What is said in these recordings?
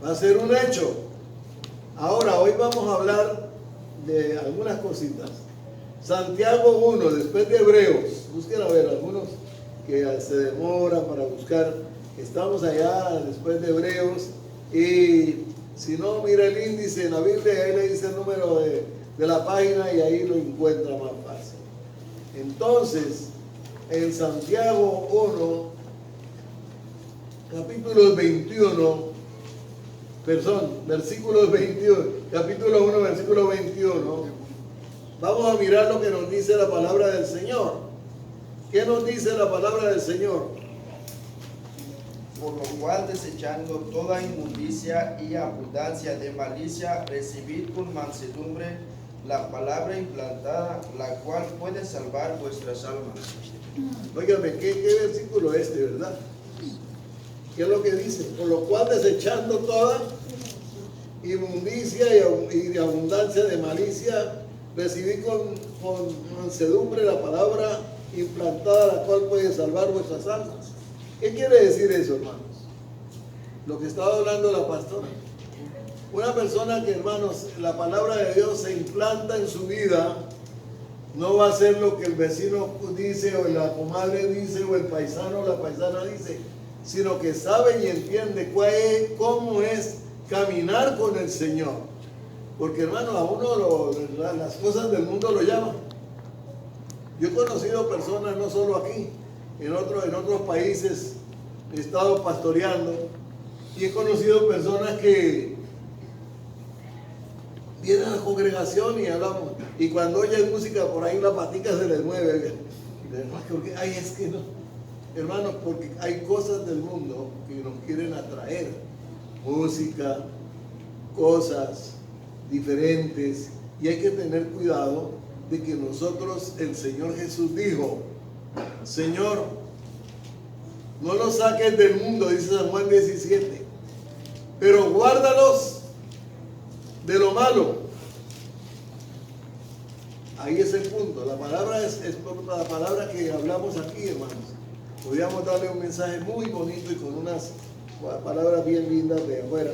Va a ser un hecho. Ahora, hoy vamos a hablar de algunas cositas. Santiago 1, después de Hebreos. Busquen a ver, algunos que se demoran para buscar. Estamos allá después de Hebreos. Y si no, mira el índice en la Biblia, ahí le dice el número de la página y ahí lo encuentra más fácil. Entonces, en Santiago 1, capítulo 21, versículos 21, capítulo 1, versículo 21, vamos a mirar lo que nos dice la palabra del Señor. ¿Qué nos dice la palabra del Señor? Por lo cual, desechando toda inmundicia y abundancia de malicia, recibid con mansedumbre la palabra implantada, la cual puede salvar vuestras almas. Óigame, ¿qué versículo ¿verdad? ¿Qué es lo que dice? Por lo cual, desechando toda inmundicia y de abundancia de malicia, recibid con mansedumbre la palabra implantada, la cual puede salvar vuestras almas. ¿Qué quiere decir eso, hermanos? Lo que estaba hablando la pastora. Una persona que, hermanos, la palabra de Dios se implanta en su vida, no va a ser lo que el vecino dice, o la comadre dice, o el paisano o la paisana dice, sino que sabe y entiende cómo es caminar con el Señor. Porque, hermanos, a uno las cosas del mundo lo llaman. Yo he conocido personas, no solo aquí, en otros países he estado pastoreando, y he conocido personas que vienen a la congregación y hablamos, y cuando oyen música por ahí la patica se les mueve. Ay, es que no, hermanos, porque hay cosas del mundo que nos quieren atraer, música, cosas diferentes, y hay que tener cuidado de que nosotros, el Señor Jesús dijo, Señor, no los saques del mundo, dice San Juan 17, pero guárdalos de lo malo. Ahí es el punto. La palabra es la palabra que hablamos aquí, hermanos. Podríamos darle un mensaje muy bonito y con unas palabras bien lindas de afuera,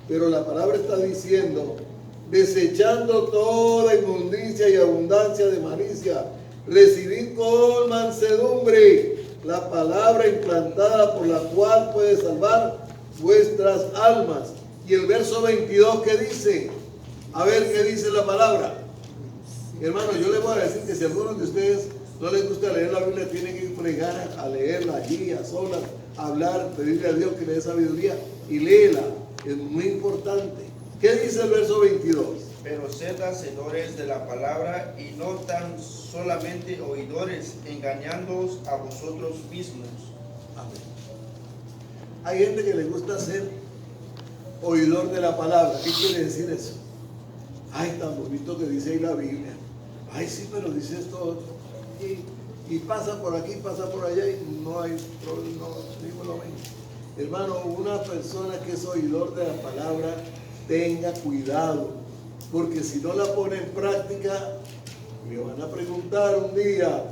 pero la palabra está diciendo, desechando toda inmundicia y abundancia de malicia, recibid con mansedumbre la palabra implantada, por la cual puede salvar vuestras almas. Y el verso 22, ¿qué dice? A ver qué dice la palabra. Hermanos, yo les voy a decir que si a algunos de ustedes no les gusta leer la Biblia, tienen que fregar a leerla allí, a solas, hablar, pedirle a Dios que le dé sabiduría y léela. Es muy importante. ¿Qué dice el verso 22? Pero sed hacedores de la palabra y no tan solamente oidores, engañándoos a vosotros mismos. Amén. Hay gente que le gusta ser oidor de la palabra. ¿Qué quiere decir eso? Ay, tan bonito que dice ahí la Biblia. Ay, sí, pero dice esto otro. Y pasa por aquí, pasa por allá y no hay problema, no lo ven. Hermano, una persona que es oidor de la palabra, tenga cuidado, porque si no la pone en práctica, me van a preguntar un día.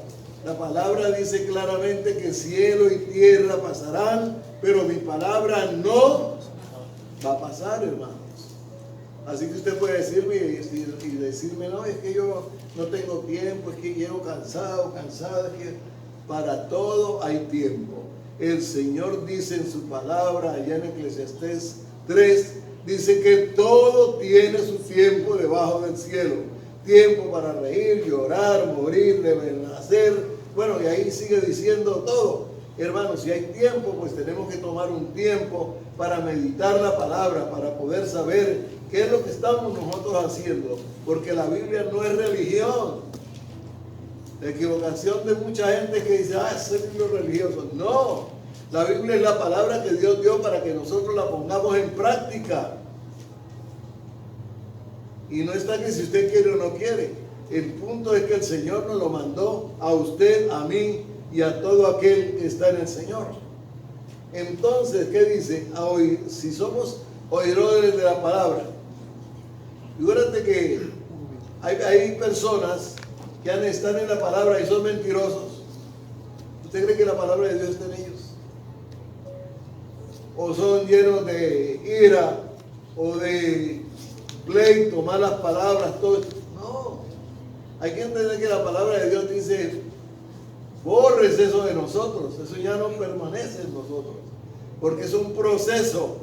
La palabra dice claramente que cielo y tierra pasarán, pero mi palabra no va a pasar, hermanos. Así que usted puede decirme y decirme, no, es que yo no tengo tiempo, es que llego cansado, es que para todo hay tiempo. El Señor dice en su palabra, allá en Eclesiastés 3, dice que todo tiene su tiempo debajo del cielo. Tiempo para reír, llorar, morir, renacer. Bueno, y ahí sigue diciendo todo. Hermanos, si hay tiempo, pues tenemos que tomar un tiempo para meditar la palabra, para poder saber qué es lo que estamos nosotros haciendo. Porque la Biblia no es religión. La equivocación de mucha gente que dice, ese libro es religioso. No, la Biblia es la palabra que Dios dio para que nosotros la pongamos en práctica. Y no está que si usted quiere o no quiere. El punto es que el Señor nos lo mandó a usted, a mí y a todo aquel que está en el Señor. Entonces, ¿qué dice? Si somos oidores de la palabra, fíjate que hay personas que están en la palabra y son mentirosos. ¿Usted cree que la palabra de Dios está en ellos? ¿O son llenos de ira o de pleito, malas palabras, todo esto. No, hay que entender que la palabra de Dios dice, borres eso de nosotros, eso ya no permanece en nosotros, porque es un proceso.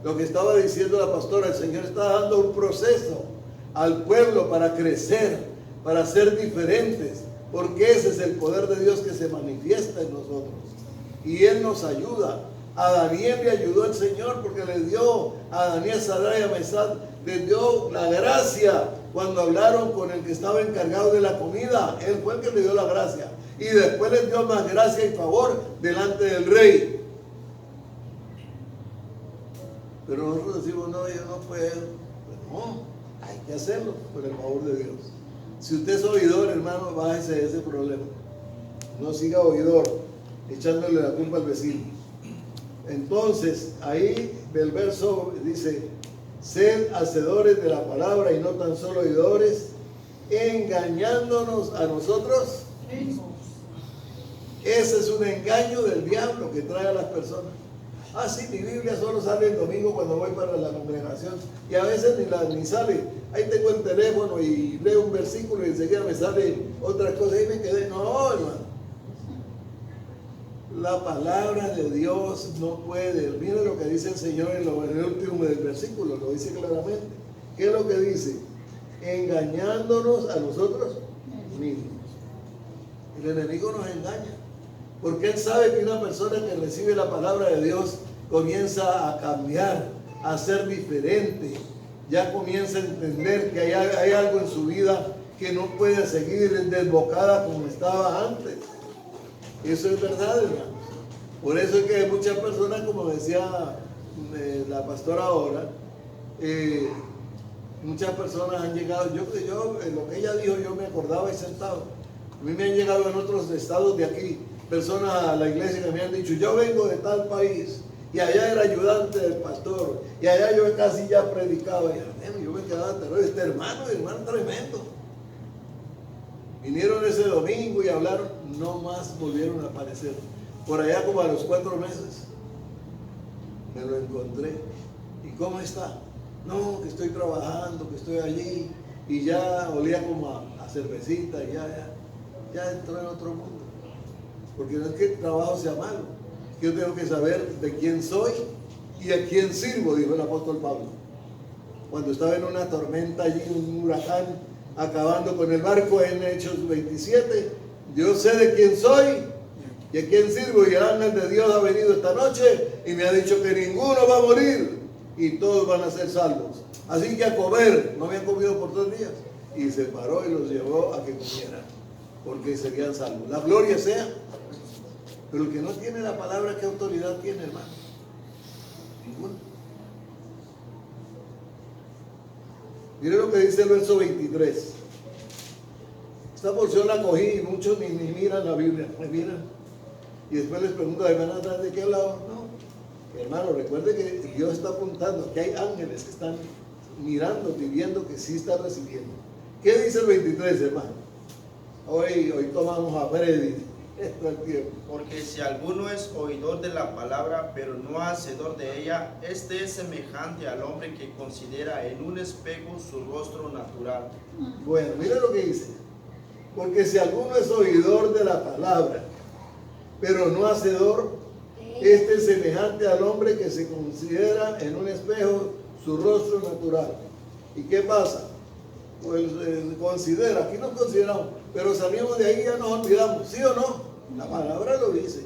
Lo que estaba diciendo la pastora, el Señor está dando un proceso al pueblo para crecer, para ser diferentes, porque ese es el poder de Dios que se manifiesta en nosotros. Y Él nos ayuda. A Daniel le ayudó el Señor porque le dio a Daniel, Sadrach y a Mesach, le dio la gracia cuando hablaron con el que estaba encargado de la comida. Él fue el que le dio la gracia. Y después les dio más gracia y favor delante del rey. Pero nosotros decimos, no, yo no puedo. Pues no, hay que hacerlo por el favor de Dios. Si usted es oidor, hermano, bájese de ese problema. No siga oidor, echándole la culpa al vecino. Entonces, ahí del verso dice, sed hacedores de la palabra y no tan solo oidores, engañándonos a nosotros mismos. Ese es un engaño del diablo que trae a las personas. Ah, sí, mi Biblia solo sale el domingo cuando voy para la congregación y a veces ni sale. Ahí tengo el teléfono y leo un versículo y enseguida me sale otra cosa y me quedé. No, hermano. La palabra de Dios no puede. Mire lo que dice el Señor en el último del versículo, lo dice claramente. ¿Qué es lo que dice? Engañándonos a nosotros mismos. El enemigo nos engaña. Porque él sabe que una persona que recibe la palabra de Dios comienza a cambiar, a ser diferente. Ya comienza a entender que hay algo en su vida que no puede seguir desbocada como estaba antes. Eso es verdad, hermanos. Por eso es que muchas personas, como decía la pastora ahora, muchas personas han llegado, yo en lo que ella dijo yo me acordaba y sentado. A mí me han llegado en otros estados de aquí personas a la iglesia que me han dicho, yo vengo de tal país y allá era ayudante del pastor y allá yo casi ya predicaba y yo me quedaba terror. Este hermano tremendo. Vinieron ese domingo y hablaron, no más volvieron a aparecer. Por allá como a los 4 meses me lo encontré. ¿Y cómo está? No, que estoy trabajando, que estoy allí. Y ya olía como a cervecita y ya entró en otro mundo. Porque no es que el trabajo sea malo. Yo tengo que saber de quién soy y a quién sirvo, dijo el apóstol Pablo. Cuando estaba en una tormenta allí, un huracán, acabando con el barco en Hechos 27, yo sé de quién soy y a quién sirvo, y el ángel de Dios ha venido esta noche y me ha dicho que ninguno va a morir y todos van a ser salvos. Así que a comer, no habían comido por 3 días, y se paró y los llevó a que comieran, porque serían salvos. La gloria sea. Pero el que no tiene la palabra, ¿qué autoridad tiene, hermano? Ninguna. Mire lo que dice el verso 23. Esta porción la cogí y muchos ni miran la Biblia, me miran. Y después les pregunto, hermano, ¿de qué lado? No. Hermano, recuerde que Dios está apuntando, que hay ángeles que están mirando y viendo que sí está recibiendo. ¿Qué dice el 23, hermano? Hoy tomamos a Freddy. Esto es tiempo. Porque si alguno es oidor de la palabra, pero no hacedor de ella, este es semejante al hombre que considera en un espejo su rostro natural. Bueno, mira lo que dice. Porque si alguno es oidor de la palabra, pero no hacedor, este es semejante al hombre que se considera en un espejo su rostro natural. ¿Y qué pasa? Pues considera, aquí nos consideramos, pero salimos de ahí y ya nos olvidamos, ¿sí o no? La palabra lo dice,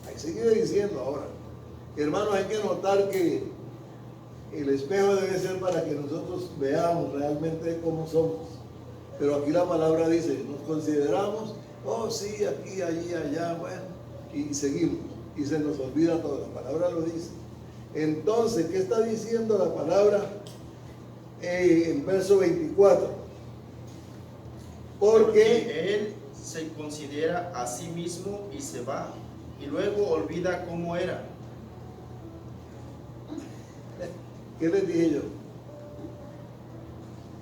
ahí sigue diciendo ahora. Hermanos, hay que notar que el espejo debe ser para que nosotros veamos realmente cómo somos. Pero aquí la palabra dice, nos consideramos, oh sí, aquí, allí, allá, bueno, y seguimos, y se nos olvida todo, la palabra lo dice. Entonces, ¿qué está diciendo la palabra en verso 24? Porque él se considera a sí mismo y se va, y luego olvida cómo era. ¿Qué les dije yo?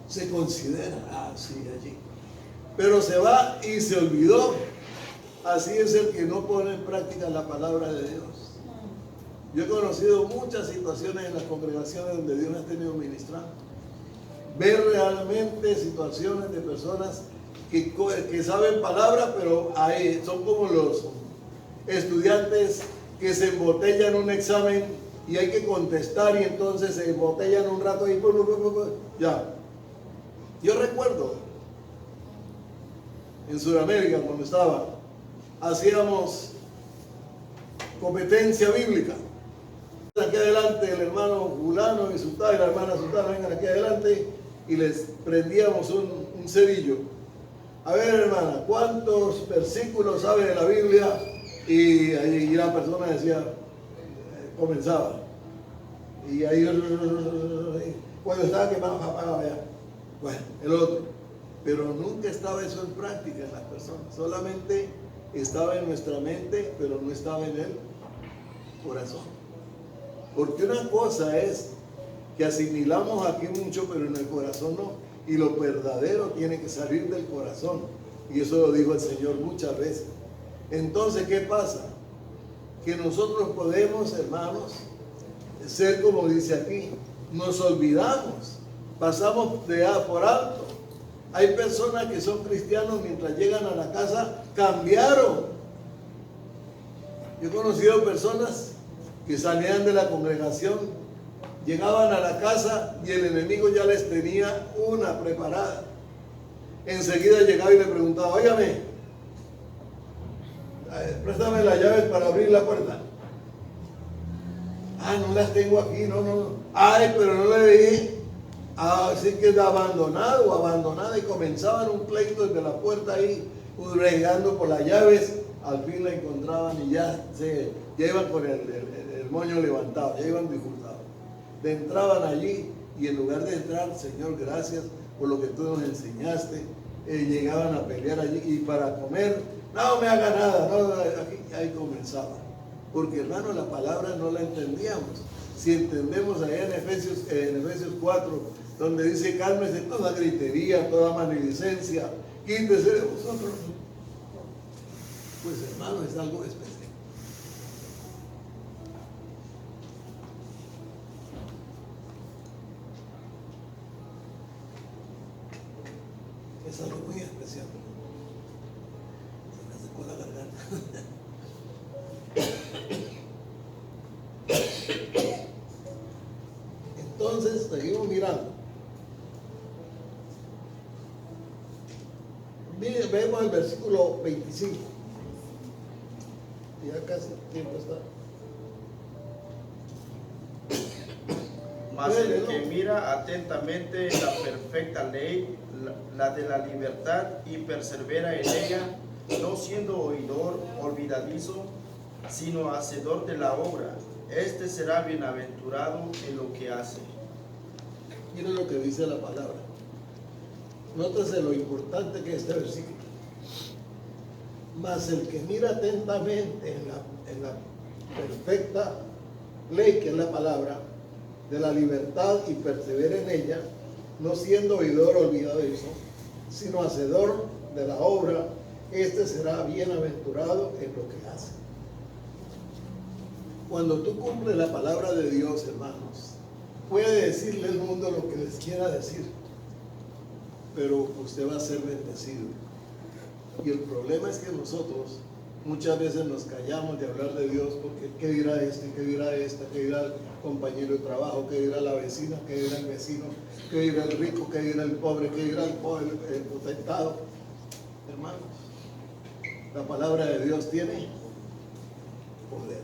Se considera, sí, allí. Pero se va y se olvidó. Así es el que no pone en práctica la palabra de Dios. Yo he conocido muchas situaciones en las congregaciones donde Dios me ha tenido ministrando. Ver realmente situaciones de personas que saben palabras, pero son como los estudiantes que se embotellan un examen y hay que contestar y entonces se embotellan un rato y ya. Yo recuerdo en Sudamérica cuando estaba, hacíamos competencia bíblica. Aquí adelante el hermano fulano y Sultana y la hermana Sultana vengan aquí adelante y les prendíamos un cerillo. A ver, hermana, ¿cuántos versículos sabe de la Biblia? Y la persona decía, comenzaba. Y ahí, cuando estaba quemado, apagaba ya. Bueno, el otro. Pero nunca estaba eso en práctica en las personas. Solamente estaba en nuestra mente, pero no estaba en el corazón. Porque una cosa es que asimilamos aquí mucho, pero en el corazón no. Y lo verdadero tiene que salir del corazón. Y eso lo dijo el Señor muchas veces. Entonces, ¿qué pasa? Que nosotros podemos, hermanos, ser como dice aquí. Nos olvidamos. Pasamos por alto. Hay personas que son cristianos mientras llegan a la casa, cambiaron. Yo he conocido personas que salían de la congregación, llegaban a la casa y el enemigo ya les tenía una preparada. Enseguida llegaba y le preguntaba, óigame, préstame las llaves para abrir la puerta. Ah, no las tengo aquí, no. Ay, pero no le dije. Así que de abandonado o abandonada y comenzaban un pleito desde la puerta ahí, bregando por las llaves. Al fin la encontraban y ya iban con el moño levantado, ya iban disfrutados. Entraban allí y en lugar de entrar, Señor, gracias por lo que tú nos enseñaste, llegaban a pelear allí y para comer, no me haga nada, no, ahí comenzaba. Porque hermano, la palabra no la entendíamos. Si entendemos allá en Efesios 4, donde dice, cálmese toda gritería, toda maledicencia, quítese de vosotros. Pues hermano, es algo especial. Es algo muy especial. Se me secó la garganta. Entonces, seguimos mirando. Vemos el versículo 25. Ya casi el tiempo está. Mas el que mira atentamente la perfecta ley, la de la libertad, y persevera en ella, no siendo oidor olvidadizo, sino hacedor de la obra, este será bienaventurado en lo que hace. Miren lo que dice la palabra. Nótese lo importante que es este versículo. Mas el que mira atentamente en la perfecta ley, que es la palabra, de la libertad, y persevera en ella, no siendo oidor olvidadizo, sino hacedor de la obra, este será bienaventurado en lo que hace. Cuando tú cumples la palabra de Dios, hermanos, puede decirle al mundo lo que les quiera decir, pero usted va a ser bendecido. Y el problema es que nosotros muchas veces nos callamos de hablar de Dios porque ¿qué dirá este? ¿Qué dirá esta? ¿Qué dirá el compañero de trabajo? ¿Qué dirá la vecina? ¿Qué dirá el vecino? ¿Qué dirá el rico? ¿Qué dirá el pobre? ¿Qué dirá el potentado? Hermanos, la palabra de Dios tiene poder.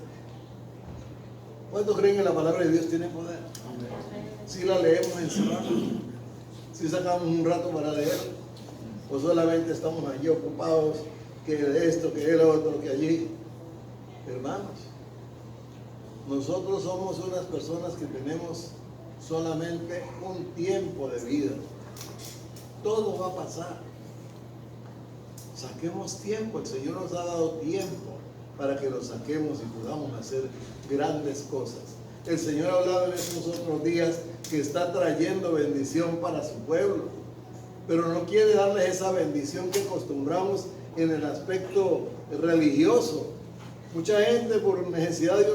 ¿Cuántos creen que la palabra de Dios tiene poder? Si la leemos en semana, si sacamos un rato para leer, o solamente estamos allí ocupados que esto, que el otro, que allí. Hermanos, nosotros somos unas personas que tenemos solamente un tiempo de vida. Todo va a pasar. Saquemos tiempo, el Señor nos ha dado tiempo para que lo saquemos y podamos hacer grandes cosas. El Señor ha hablado en estos otros días que está trayendo bendición para su pueblo, pero no quiere darles esa bendición que acostumbramos en el aspecto religioso. Mucha gente por necesidad de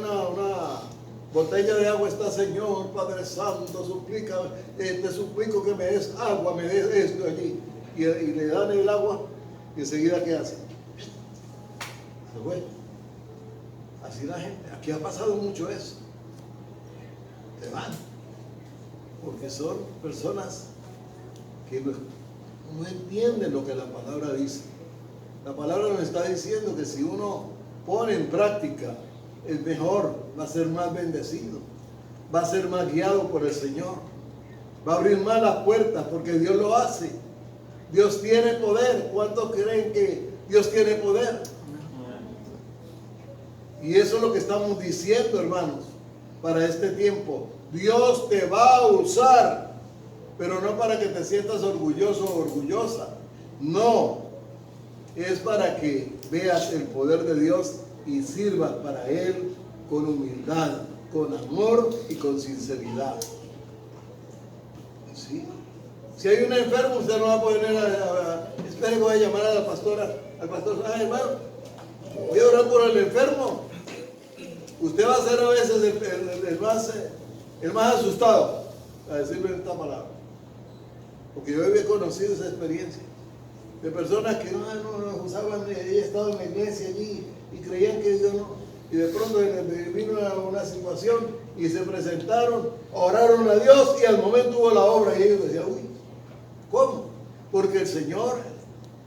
botella de agua está, Señor, Padre Santo, te suplico que me des agua, me des esto allí. Y le dan el agua y enseguida, ¿qué hace? Se fue. Así la gente, aquí ha pasado mucho eso. Te van. Porque son personas que no entienden lo que la palabra dice. La palabra nos está diciendo que si uno pone en práctica, es mejor, va a ser más bendecido, va a ser más guiado por el Señor, va a abrir más las puertas porque Dios lo hace. Dios tiene poder. ¿Cuántos creen que Dios tiene poder? Y eso es lo que estamos diciendo, hermanos, para este tiempo. Dios te va a usar, pero no para que te sientas orgulloso o orgullosa. No, es para que veas el poder de Dios y sirvas para Él con humildad, con amor y con sinceridad. ¿Sí? Si hay un enfermo, usted no va a poder espere que voy a llamar a la pastora, al pastor. Hermano, voy a orar por el enfermo. Usted va a ser a veces el más asustado a decirle esta palabra, porque yo había conocido esa experiencia de personas que no usaban, he estado en la iglesia allí y creían que Dios no, y de pronto vino una situación y se presentaron, oraron a Dios y al momento hubo la obra y ellos decían, uy, ¿cómo? Porque el Señor,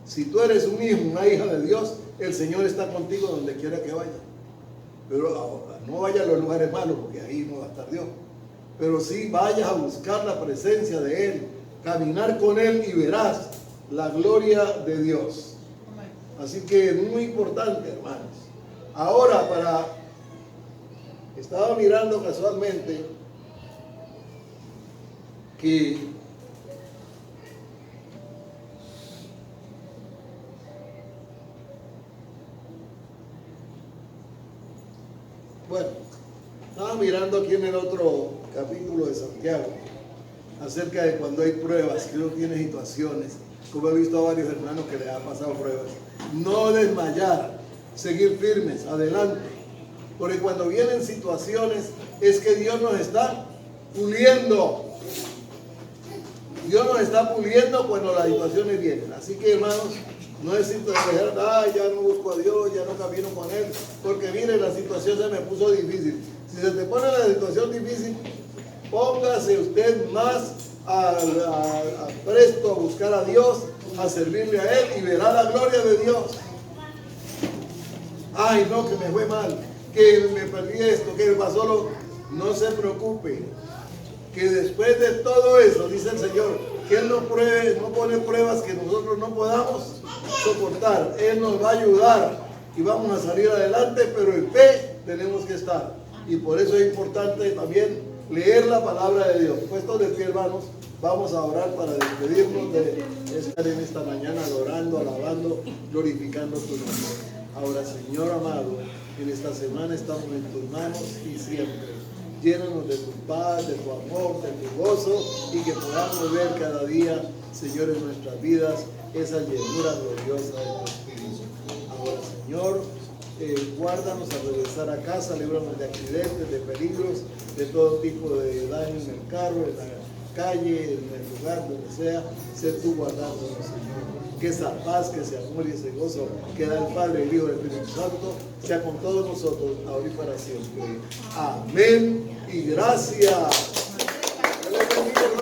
si tú eres un hijo, una hija de Dios, el Señor está contigo donde quiera que vaya. Pero ahora, no vaya a los lugares malos porque ahí no va a estar Dios. Pero sí vayas a buscar la presencia de Él, caminar con Él y verás la gloria de Dios. Así que es muy importante, hermanos. Ahora, estaba mirando casualmente que estaba mirando aquí en el otro capítulo de Santiago acerca de cuando hay pruebas, que uno tiene situaciones, como he visto a varios hermanos que les han pasado pruebas. No desmayar, seguir firmes, adelante, porque cuando vienen situaciones es que Dios nos está puliendo. Dios nos está puliendo cuando las situaciones vienen. Así que, hermanos, no necesito dejar, ya no busco a Dios, ya no camino con Él, porque mire, la situación se me puso difícil. Si se te pone la situación difícil, póngase usted más presto a buscar a Dios, a servirle a Él y verá la gloria de Dios. Ay, no, que me fue mal, que me perdí esto, que me pasó no se preocupe, que después de todo eso, dice el Señor, que Él no pone pruebas que nosotros no podamos soportar. Él nos va a ayudar y vamos a salir adelante, pero en fe tenemos que estar. Y por eso es importante también leer la palabra de Dios. Puestos de pie, hermanos, vamos a orar para despedirnos de estar en esta mañana adorando, alabando, glorificando tu nombre. Ahora, Señor amado, en esta semana estamos en tus manos y siempre. Llénanos de tu paz, de tu amor, de tu gozo y que podamos ver cada día, Señor, en nuestras vidas esa llenura gloriosa de tu Espíritu. Ahora, Señor, guárdanos al regresar a casa, líbranos de accidentes, de peligros, de todo tipo de daño en el carro, en la calle, en el lugar, donde sea, sé tú guardándonos, Señor. Que esa paz, que ese amor y ese gozo que da el Padre, el Hijo y el Espíritu Santo sea con todos nosotros, ahora y para siempre. Amén y gracias.